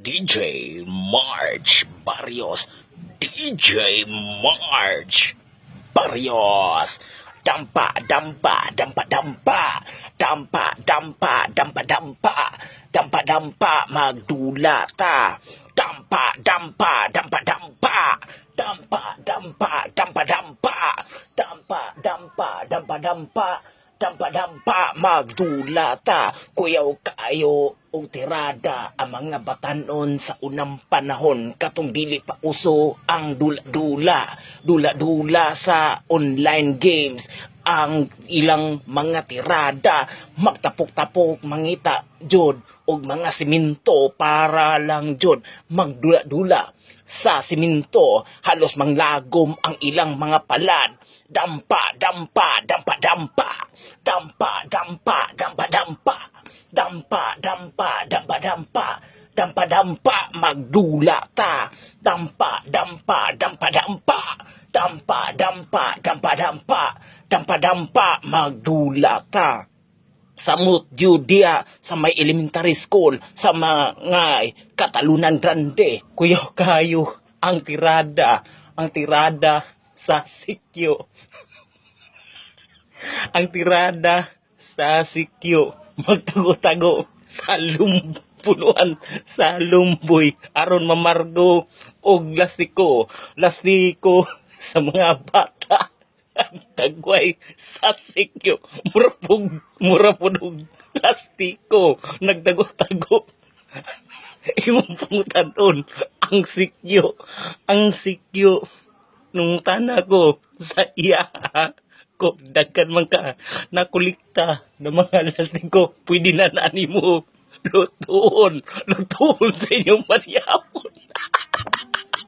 DJ March Barrios, DJ March Barrios. Dampa, dampa, dampa, dampa, dampa, dampa, dampa, dampa, dampa, dampa, magdula ta. Dampa, dampa, dampa, dampa, dampa, dampa, dampa, dampa, dampa, dampa, dampa, dampa, dampa, dampa, magdula ta. Kuyaw kayo og tirada ang mga batanon sa unang panahon katong dili pa uso ang dula-dula, dula-dula sa online games. Ang ilang mga tirada magtapok-tapok mangita jud og mga simento para lang jud magdula-dula sa simento, halos manglagom ang ilang mga palad. Dampa, dampa, dampa, dampa, dampa, dampa, dampa, dampa, dampa, dampa, dampa, dampa, dampa, dampa, magdula ta. Dampa, dampa, dampa, dampa, dampa, dampa, dampa, dampa, dampa, dampa, magdula ta. Samot dia sa may elementary school sa mga Katalunan Grande, kuyaw kayo ang tirada sa sikyo. Ang tirada sa sikyo magtago-tago sa punuan sa lumboy aron mamargo og lastiko sa mga bata. Ang tagway sa sikyo mura pud lastiko nagtago-tago. Imong pangutanon ang sikyo nung tana ko sa iya ko dagkan man ka nakulikta ng mga lastiko, pwede na nani mo lutuon sa inyong panyaw.